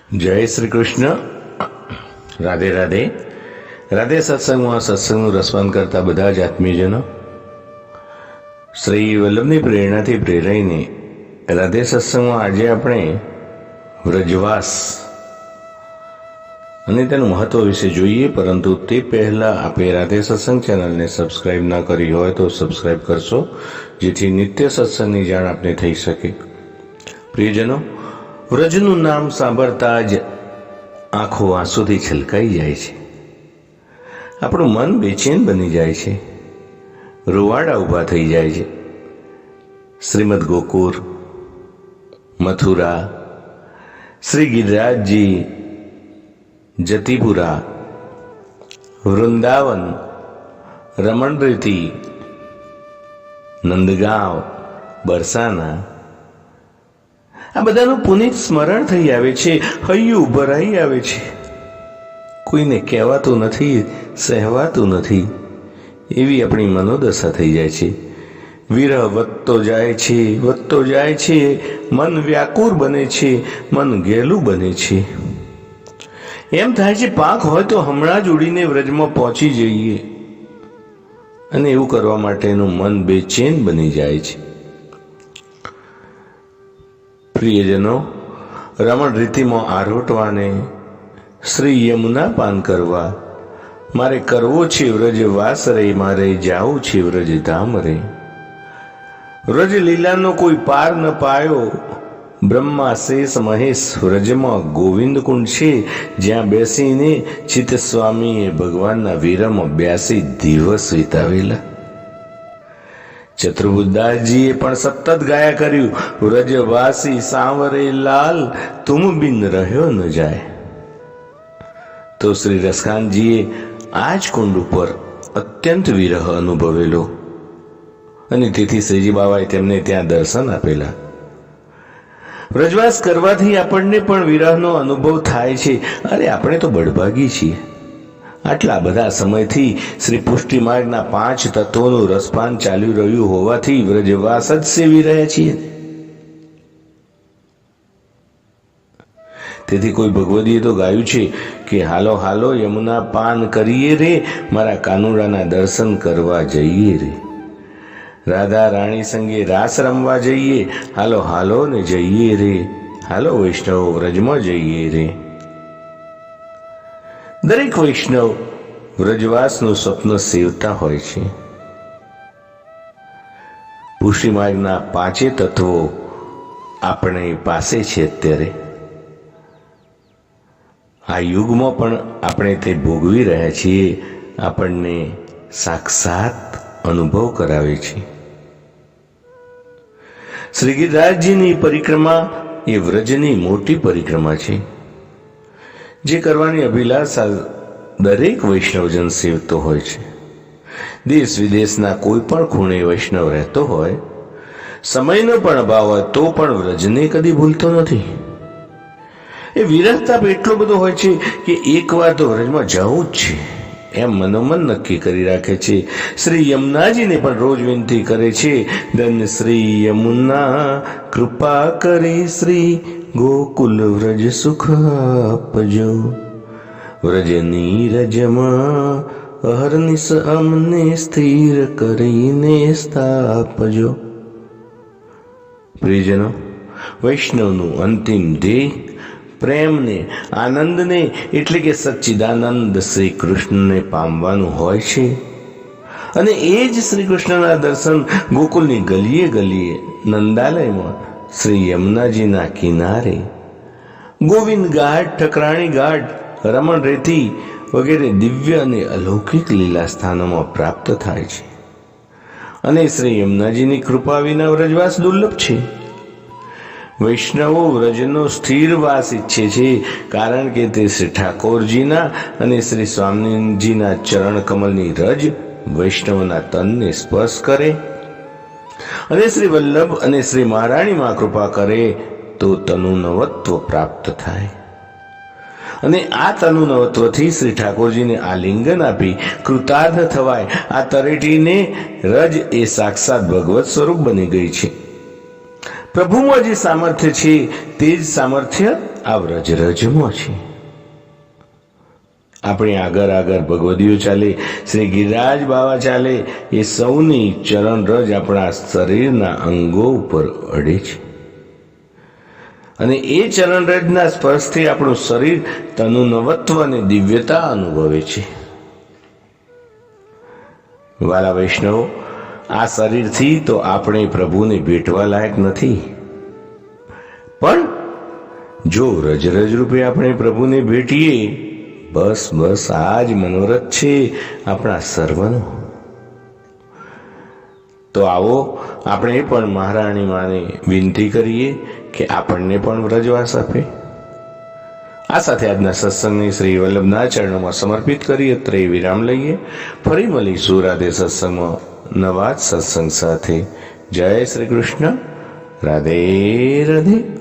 જય શ્રી કૃષ્ણ. રાધે રાધે. રાધે સત્સંગમાં સત્સંગનું રસપાન કરતા બધા જ આત્મીયજનો, શ્રી વલ્લભની પ્રેરણાથી પ્રેરાઈને રાધે સત્સંગમાં આજે આપણે વ્રજવાસ અને તેનું મહત્વ વિશે જોઈએ. પરંતુ તે પહેલાં આપણે રાધે સત્સંગ ચેનલને સબસ્ક્રાઇબ ના કરી હોય તો સબસ્ક્રાઇબ કરશો, જેથી નિત્ય સત્સંગની જાણ આપને થઈ શકે. પ્રિયજનો, વ્રજનું નામ સાંભળતા જ આંખો આંસુથી છલકાઈ જાય છે. આપણું મન બેચેન બની જાય છે, રૂવાડા ઊભા થઈ જાય છે. શ્રીમદ ગોકુળ, મથુરા, શ્રી ગિરિરાજજી, જતિપુરા, વૃંદાવન, રમણરીતિ, નંદગાંવ, બરસાના, આ બધાનું પુનિત સ્મરણ થઈ આવે છે, હૈયું ભરાઈ આવે છે. કોઈને કહેવાતું નથી, સહેવાતું નથી, એવી આપણી મનોદશા થઈ જાય છે. વિરહ વધતો જાય છે, વધતો જાય છે, મન વ્યાકુર બને છે, મન ઘેલું બને છે. એમ થાય છે પાંખ હોય તો હમણાં જ ઉડીને વ્રજમાં પહોંચી જઈએ, અને એવું કરવા માટેનું મન બેચેન બની જાય છે. પ્રિયજનો, રમણ રીતિમાં આરોટવાને, શ્રી યમુના પાન કરવા, મારે કરવો છે વ્રજ વાસ રે, મારે જાવું છે વ્રજ ધામ રે. વ્રજ લીલાનો કોઈ પાર ન પાયો, બ્રહ્મા શેષ મહેશ વ્રજમાં ગોવિંદ કુંડ છે, જ્યાં બેસીને ચિત્ત સ્વામીએ ભગવાનના વિરહમાં 82 દિવસ વિતાવેલા. ચતુર્બુદાસજીએ પણ સતત ગાયા કર્યું, વ્રજવાસી સાંવરે લાલ, તુમ બિન રહ્યો ન જાય. તો શ્રી રસકાનજીએ આ જ કુંડ ઉપર અત્યંત વિરહ અનુભવેલો, અને તેથી શ્રીજી બાબાએ તેમને ત્યાં દર્શન આપેલા. વ્રજવાસ કરવાથી આપણને પણ વિરહનો અનુભવ થાય છે. અરે આપણે તો બળભાગી છીએ. આટલા બધા સમયથી શ્રી પુષ્ટિ માર્ગના 5 તત્વોનું રસપાન ચાલી રહ્યું હોવાથી વ્રજવાસ જ સેવી રહ્યા છીએ. તેથી કોઈ ભગવદીએ તો ગાયું છે કે હાલો હાલો યમુના પાન કરીએ રે, મારા કાનુડાના દર્શન કરવા જઈએ રે. રાધા રાણી સંગે રાસ રમવા જઈએ, હાલો હાલો ને જઈએ રે, હાલો વૈષ્ણવ વ્રજમાં જઈએ રે. દરેક વૈષ્ણવ વ્રજવાસનું સ્વપ્ન સેવતા હોય છે. પુષ્ટિ માર્ગના 5 તત્વો આપણે પાસે છે. અત્યારે આ યુગમાં પણ આપણે તે ભોગવી રહ્યા છીએ, આપણને સાક્ષાત અનુભવ કરાવે છે. શ્રી ગિરિરાજજીની પરિક્રમા એ વ્રજની મોટી પરિક્રમા છે, જે કરવાની અભિલાષા દરેક વૈષ્ણવજન સેવતો હોય છે. દેશ વિદેશના કોઈ પણ ખૂણે વૈષ્ણવ રહેતો હોય, સમયનો પણ અભાવ હોય તો પણ વ્રજને કદી ભૂલતો નથી. એ વિરહતાપ એટલો બધો હોય છે કે એકવાર તો વ્રજમાં જવું જ છે એમ મનોમન નક્કી કરી રાખે છે. શ્રી યમુનાજીને પણ રોજ વિનંતી કરે છે, ધન શ્રી યમુના કૃપા કરી શ્રી ગોકુલ વ્રજ સુખ આપજો, વ્રજ નીરજમાં અહર્નિશ અમને સ્થિર કરીને સ્થાપજો. પ્રિયજનો, વૈષ્ણવનું અંતિમ ધ્યેય પ્રેમને, આનંદને એટલે કે સચ્ચિદાનંદ શ્રી કૃષ્ણને પામવાનું હોય છે. અને એ જ શ્રી કૃષ્ણના દર્શન ગોકુલની ગલીએ ગલીએ, નંદાલયમાં, શ્રી યમુનાજીના કિનારે, ગોવિંદ ઘાટ, ઠકરાણી ઘાટ, રમણ રેતી વગેરે દિવ્ય અને અલૌકિક લીલા સ્થાનોમાં પ્રાપ્ત થાય છે. અને શ્રી યમુનાજીની કૃપા વિના વ્રજવાસ દુર્લભ છે. વૈષ્ણવો વ્રજનો સ્થિર વાસ ઈચ્છે છે, કારણ કે તે શ્રી ઠાકોરજીના અને શ્રી સ્વામીજીના ચરણ કમલની રજ વૈષ્ણવના તનને સ્પર્શ કરે, અને શ્રી વલ્લભ અને શ્રી મહારાણીમાં કૃપા કરે તો તનુનવત્વ પ્રાપ્ત થાય. અને આ તનુનવત્વથી શ્રી ઠાકોરજીને આલિંગન આપી કૃતાર્થ થવાય. આ તરેટીને રજ એ સાક્ષાત ભગવત સ્વરૂપ બની ગઈ છે. પ્રભુમાં જે સામર્થ્ય છે તે જ સામર્થ્ય આ વ્રજરાજમાં છે. આપણી આગળ આગળ ભગવદીઓ ચાલે, શ્રી ગિરિરાજ બાવા ચાલે, એ સૌની ચરણ રજ આપણા શરીરના અંગો ઉપર અડે છે અને એ ચરણરજના સ્પર્શથી આપણું શરીર તનુનવત્વ અને દિવ્યતા અનુભવે છે. વાલા વૈષ્ણવો, આ શરીરથી તો આપણે પ્રભુને ભેટવા લાયક નથી, પણ જો રજરજ રૂપે આપણે પ્રભુને ભેટીએ, બસ બસ આ જ મનોરથ છે આપણા સર્વનો. તો આવો આપણે પણ મહારાણી માને વિનંતી કરીએ કે આપણને પણ વ્રજવાસ આપે. આ સાથે આજના સત્સંગની શ્રી વલ્લભના ચરણોમાં સમર્પિત કરી અત્રે વિરામ લઈએ. ફરી મળીશું રાધે સત્સંગમાં નવા જ સત્સંગ સાથે. જય શ્રી કૃષ્ણ. રાધે રાધે.